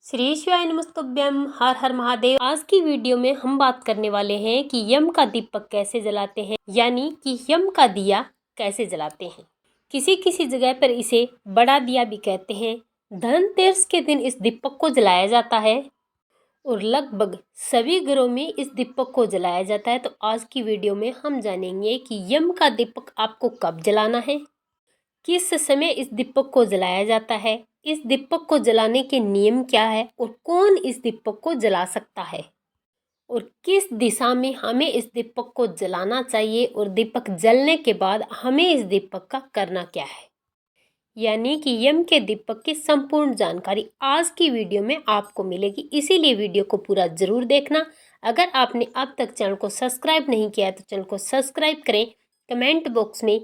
श्री शिवाय नमस्तुभ्यम। हर हर महादेव। आज की वीडियो में हम बात करने वाले हैं कि यम का दीपक कैसे जलाते हैं, यानी कि यम का दिया कैसे जलाते हैं। किसी किसी जगह पर इसे बड़ा दिया भी कहते हैं। धनतेरस के दिन इस दीपक को जलाया जाता है और लगभग सभी घरों में इस दीपक को जलाया जाता है। तो आज की वीडियो में हम जानेंगे कि यम का दीपक आपको कब जलाना है, किस समय इस दीपक को जलाया जाता है, इस दीपक को जलाने के नियम क्या है और कौन इस दीपक को जला सकता है और किस दिशा में हमें इस दीपक को जलाना चाहिए और दीपक जलने के बाद हमें इस दीपक का करना क्या है, यानी कि यम के दीपक की संपूर्ण जानकारी आज की वीडियो में आपको मिलेगी। इसीलिए वीडियो को पूरा जरूर देखना। अगर आपने अब तक चैनल को सब्सक्राइब नहीं किया है तो चैनल को सब्सक्राइब करें। कमेंट बॉक्स में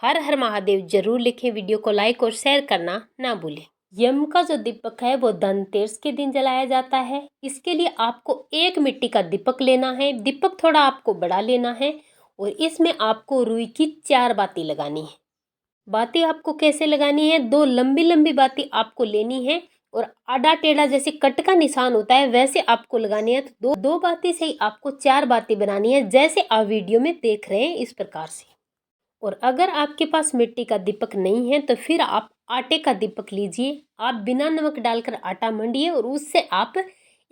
हर हर महादेव जरूर लिखें। वीडियो को लाइक और शेयर करना ना भूलें। यम का जो दीपक है वो धनतेरस के दिन जलाया जाता है। इसके लिए आपको एक मिट्टी का दीपक लेना है। दीपक थोड़ा आपको बड़ा लेना है और इसमें आपको रुई की 4 बाती लगानी है। बाती आपको कैसे लगानी है, 2 लंबी लंबी बाती आपको लेनी है और आड़ा टेढ़ा जैसे कट का निशान होता है वैसे आपको लगानी है। तो दो बाती से ही आपको 4 बाती बनानी है, जैसे आप वीडियो में देख रहे हैं इस प्रकार से। और अगर आपके पास मिट्टी का दीपक नहीं है तो फिर आप आटे का दीपक लीजिए। आप बिना नमक डालकर आटा मंडिए और उससे आप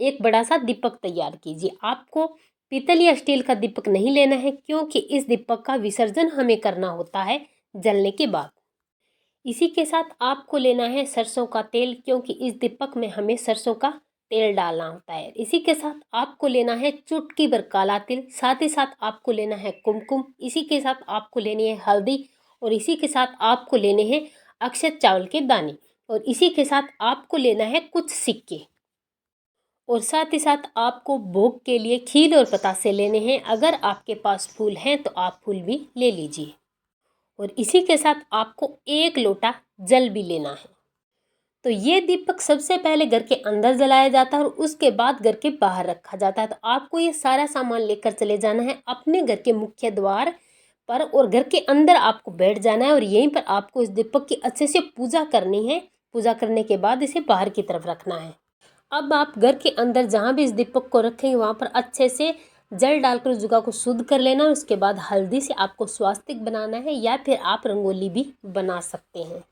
एक बड़ा सा दीपक तैयार कीजिए। आपको पीतल या स्टील का दीपक नहीं लेना है, क्योंकि इस दीपक का विसर्जन हमें करना होता है जलने के बाद। इसी के साथ आपको लेना है सरसों का तेल, क्योंकि इस दीपक में हमें सरसों का तेल डालना होता है। इसी के साथ आपको लेना है चुटकी भर काला तिल, साथ ही साथ आपको लेना है कुमकुम, इसी के साथ आपको लेनी है हल्दी और इसी के साथ आपको लेने हैं अक्षत चावल के दाने और इसी के साथ आपको लेना है कुछ सिक्के और साथ ही साथ आपको भोग के लिए खील और पतासे लेने हैं। अगर आपके पास फूल हैं तो आप फूल भी ले लीजिए और इसी के साथ आपको 1 लोटा जल भी लेना है। तो ये दीपक सबसे पहले घर के अंदर जलाया जाता है और उसके बाद घर के बाहर रखा जाता है। तो आपको ये सारा सामान लेकर चले जाना है अपने घर के मुख्य द्वार पर और घर के अंदर आपको बैठ जाना है और यहीं पर आपको इस दीपक की अच्छे से पूजा करनी है। पूजा करने के बाद इसे बाहर की तरफ रखना है। अब आप घर के अंदर जहाँ भी इस दीपक को रखेंगे वहाँ पर अच्छे से जल डालकर उस जगह को शुद्ध कर लेना। उसके बाद हल्दी से आपको स्वास्तिक बनाना है या फिर आप रंगोली भी बना सकते हैं।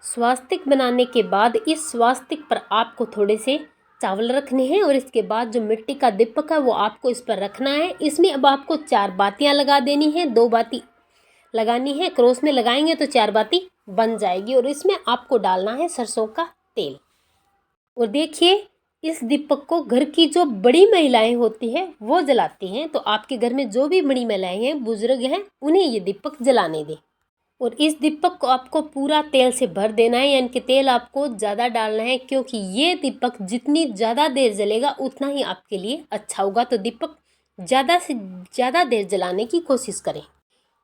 स्वास्तिक बनाने के बाद इस स्वास्तिक पर आपको थोड़े से चावल रखने हैं और इसके बाद जो मिट्टी का दीपक है वो आपको इस पर रखना है। इसमें अब आपको 4 बातियां लगा देनी है, 2 बाती लगानी है, क्रॉस में लगाएंगे तो 4 बाती बन जाएगी और इसमें आपको डालना है सरसों का तेल। और देखिए, इस दीपक को घर की जो बड़ी महिलाएं होती हैं वो जलाती हैं। तो आपके घर में जो भी बड़ी महिलाएं हैं, बुजुर्ग हैं, उन्हें ये दीपक जलाने दें। और इस दीपक को आपको पूरा तेल से भर देना है, यानी कि तेल आपको ज़्यादा डालना है, क्योंकि ये दीपक जितनी ज़्यादा देर जलेगा उतना ही आपके लिए अच्छा होगा। तो दीपक ज़्यादा से ज़्यादा देर जलाने की कोशिश करें।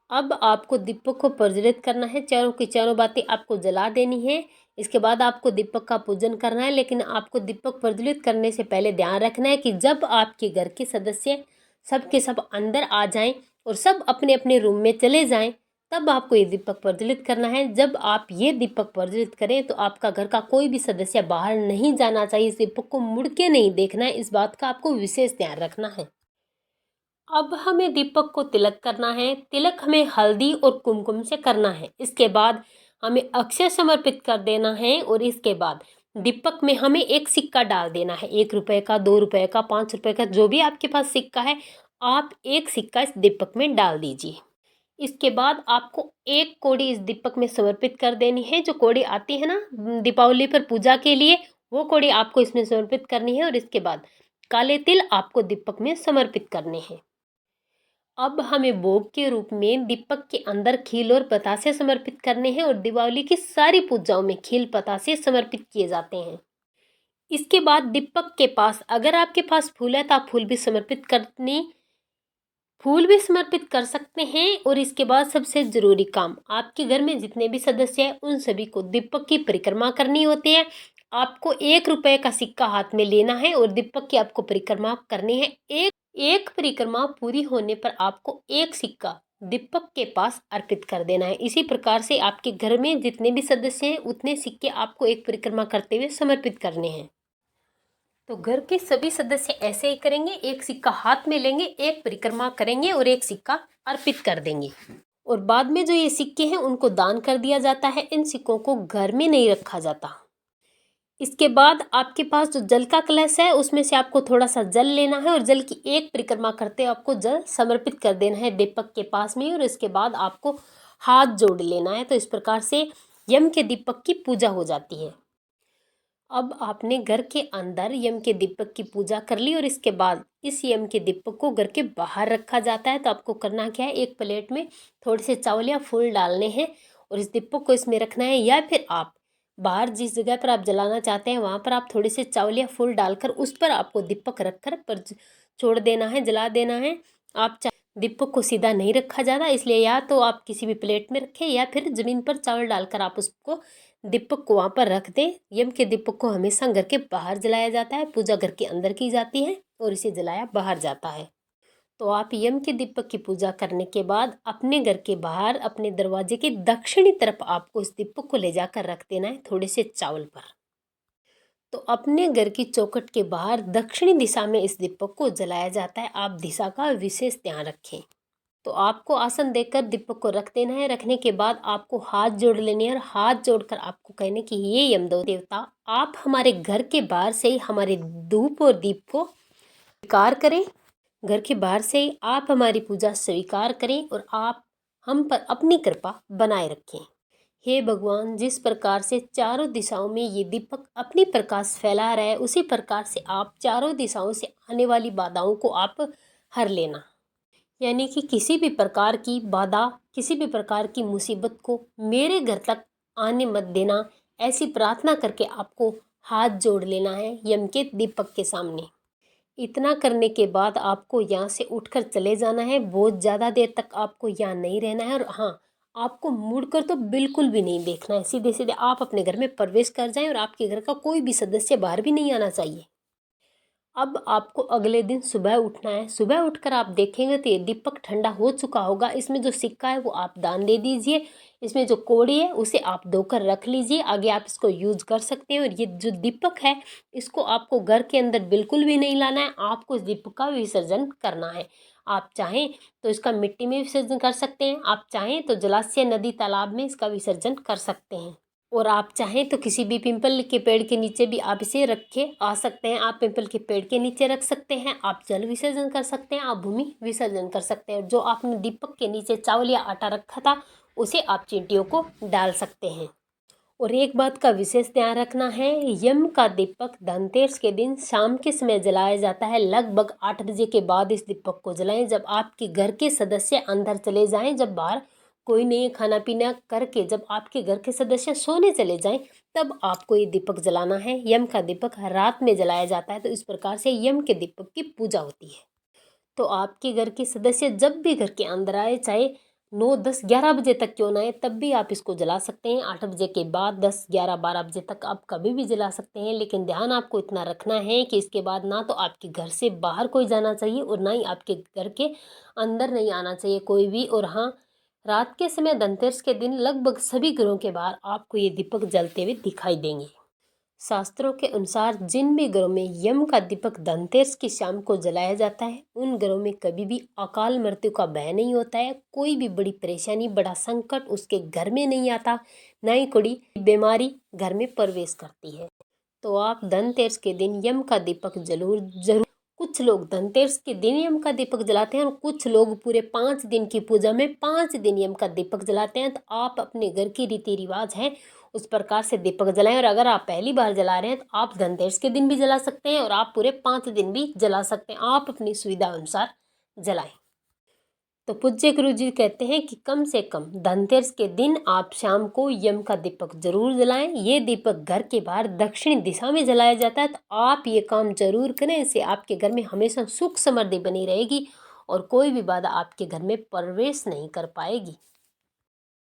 अब आपको दीपक को प्रज्वलित करना है, चारों की चारों बातें आपको जला देनी है। इसके बाद आपको दीपक का पूजन करना है, लेकिन आपको दीपक प्रज्वलित करने से पहले ध्यान रखना है कि जब आपके घर के सदस्य सब के सब अंदर आ जाएं और सब अपने अपने रूम में चले जाएं, तब आपको ये दीपक प्रज्वलित करना है। जब आप ये दीपक प्रज्वलित करें तो आपका घर का कोई भी सदस्य बाहर नहीं जाना चाहिए। इस दीपक को मुड़ के नहीं देखना है, इस बात का आपको विशेष ध्यान रखना है। अब हमें दीपक को तिलक करना है। तिलक हमें हल्दी और कुमकुम से करना है। इसके बाद हमें अक्षय समर्पित कर देना है और इसके बाद दीपक में हमें एक सिक्का डाल देना है, 1 रुपए का, 2 रुपए का, 5 रुपए का, जो भी आपके पास सिक्का है आप एक सिक्का इस दीपक में डाल दीजिए। इसके बाद आपको एक कौड़ी इस दीपक में समर्पित कर देनी है। जो कौड़ी आती है ना दीपावली पर पूजा के लिए, वो कौड़ी आपको इसमें समर्पित करनी है और इसके बाद काले तिल आपको दीपक में समर्पित करने हैं। अब हमें भोग के रूप में दीपक के अंदर खील और बतासे समर्पित करने हैं और दीपावली की सारी पूजाओं में खील बतासे समर्पित किए जाते हैं। इसके बाद दीपक के पास अगर आपके पास फूल है तो आप फूल भी समर्पित कर सकते हैं। और इसके बाद सबसे जरूरी काम, आपके घर में जितने भी सदस्य हैं उन सभी को दीपक की परिक्रमा करनी होती है। आपको 1 रुपए का सिक्का हाथ में लेना है और दीपक की आपको परिक्रमा करनी है। एक परिक्रमा पूरी होने पर आपको एक सिक्का दीपक के पास अर्पित कर देना है। इसी प्रकार से आपके घर में जितने भी सदस्य हैं उतने सिक्के आपको एक परिक्रमा करते हुए समर्पित करने हैं। तो घर के सभी सदस्य ऐसे ही करेंगे, एक सिक्का हाथ में लेंगे, एक परिक्रमा करेंगे और एक सिक्का अर्पित कर देंगे। और बाद में जो ये सिक्के हैं उनको दान कर दिया जाता है। इन सिक्कों को घर में नहीं रखा जाता। इसके बाद आपके पास जो जल का कलश है उसमें से आपको थोड़ा सा जल लेना है और जल की एक परिक्रमा करते आपको जल समर्पित कर देना है दीपक के पास में, और इसके बाद आपको हाथ जोड़ लेना है। तो इस प्रकार से यम के दीपक की पूजा हो जाती है। अब आपने घर के अंदर यम के दीपक की पूजा कर ली और इसके बाद इस यम के दीपक को घर के बाहर रखा जाता है। तो आपको करना क्या है, एक प्लेट में थोड़े से चावल या फूल डालने हैं और इस दीपक को इसमें रखना है, या फिर आप बाहर जिस जगह पर आप जलाना चाहते हैं वहाँ पर आप थोड़े से चावल या फूल डालकर उस पर आपको दीपक रखकर पर छोड़ देना है, जला देना है। आप दीपक को सीधा नहीं रखा जाता, इसलिए या तो आप किसी भी प्लेट में रखें या फिर ज़मीन पर चावल डालकर आप उसको दीपक को वहाँ पर रख दें। यम के दीपक को हमेशा घर के बाहर जलाया जाता है, पूजा घर के अंदर की जाती है और इसे जलाया बाहर जाता है। तो आप यम के दीपक की पूजा करने के बाद अपने घर के बाहर अपने दरवाजे के दक्षिणी तरफ आपको इस दीपक को ले जाकर रख देना है थोड़े से चावल पर। तो अपने घर की चौखट के बाहर दक्षिणी दिशा में इस दीपक को जलाया जाता है। आप दिशा का विशेष ध्यान रखें। तो आपको आसन देकर दीपक को रख देना है। रखने के बाद आपको हाथ जोड़ लेने हैं और हाथ जोड़कर आपको कहने कि ये यमदो देवता, आप हमारे घर के बाहर से ही हमारे धूप और दीप को स्वीकार करें। घर के बाहर से ही आप हमारी पूजा स्वीकार करें और आप हम पर अपनी कृपा बनाए रखें। हे भगवान, जिस प्रकार से चारों दिशाओं में ये दीपक अपनी प्रकाश फैला रहा है उसी प्रकार से आप चारों दिशाओं से आने वाली बाधाओं को आप हर लेना। यानी कि किसी भी प्रकार की बाधा, किसी भी प्रकार की मुसीबत को मेरे घर तक आने मत देना, ऐसी प्रार्थना करके आपको हाथ जोड़ लेना है यम के दीपक के सामने। इतना करने के बाद आपको यहाँ से उठकर चले जाना है। बहुत ज़्यादा देर तक आपको यहाँ नहीं रहना है और हाँ, आपको मुड़कर तो बिल्कुल भी नहीं देखना है। सीधे सीधे आप अपने घर में प्रवेश कर जाएं और आपके घर का कोई भी सदस्य बाहर भी नहीं आना चाहिए। अब आपको अगले दिन सुबह उठना है। सुबह उठकर आप देखेंगे तो ये दीपक ठंडा हो चुका होगा। इसमें जो सिक्का है वो आप दान दे दीजिए। इसमें जो कौड़ी है उसे आप धोकर रख लीजिए, आगे आप इसको यूज कर सकते हैं। और ये जो दीपक है इसको आपको घर के अंदर बिल्कुल भी नहीं लाना है, आपको इस दीपक का विसर्जन करना है। आप चाहें तो इसका मिट्टी में विसर्जन कर सकते हैं, आप चाहें तो जलाशय, नदी, तालाब में इसका विसर्जन कर सकते हैं। और आप चाहें तो किसी भी पिंपल के पेड़ के नीचे भी आप इसे रख के आ सकते हैं। आप पिंपल के पेड़ के नीचे रख सकते हैं, आप जल विसर्जन कर सकते हैं, आप भूमि विसर्जन कर सकते हैं। जो आपने दीपक के नीचे चावल या आटा रखा था उसे आप चींटियों को डाल सकते हैं। और एक बात का विशेष ध्यान रखना है, यम का दीपक धनतेरस के दिन शाम के समय जलाया जाता है। लगभग 8 बजे के बाद इस दीपक को जलाएं, जब आपके घर के सदस्य अंदर चले जाएं, जब बाहर कोई नहीं खाना पीना करके जब आपके घर के सदस्य सोने चले जाएं, तब आपको ये दीपक जलाना है। यम का दीपक रात में जलाया जाता है। तो इस प्रकार से यम के दीपक की पूजा होती है। तो आपके घर के सदस्य जब भी घर के अंदर आए, चाहे 9, 10, 11 बजे तक क्यों ना आए, तब भी आप इसको जला सकते हैं। 8 बजे के बाद 10, 11, 12 बजे तक आप कभी भी जला सकते हैं। लेकिन ध्यान आपको इतना रखना है कि इसके बाद ना तो आपके घर से बाहर कोई जाना चाहिए और ना ही आपके घर के अंदर नहीं आना चाहिए कोई भी। और हाँ, रात के समय धनतेरस के दिन लगभग सभी घरों के बाहर आपको ये दीपक जलते हुए दिखाई देंगे। शास्त्रों के अनुसार जिन भी घरों में यम का दीपक धनतेरस की शाम को जलाया जाता है उन घरों में कभी भी अकाल मृत्यु का भय नहीं होता है। कोई भी बड़ी परेशानी, बड़ा संकट उसके घर में नहीं आता, ना ही कोई बीमारी घर में प्रवेश करती है। तो आप धनतेरस के दिन यम का दीपक जरूर कुछ लोग धनतेरस के दिन यम का दीपक जलाते हैं और कुछ लोग पूरे 5 दिन की पूजा में 5 दिन यम का दीपक जलाते हैं। तो आप अपने घर की रीति रिवाज है उस प्रकार से दीपक जलाएं। और अगर आप पहली बार जला रहे हैं तो आप धनतेरस के दिन भी जला सकते हैं और आप पूरे 5 दिन भी जला सकते हैं। आप अपनी सुविधा अनुसार जलाएं। तो पूज्य गुरु जी कहते हैं कि कम से कम धनतेरस के दिन आप शाम को यम का दीपक जरूर जलाएं। ये दीपक घर के बाहर दक्षिण दिशा में जलाया जाता है। तो आप ये काम जरूर करें, इससे आपके घर में हमेशा सुख समृद्धि बनी रहेगी और कोई भी बाधा आपके घर में प्रवेश नहीं कर पाएगी।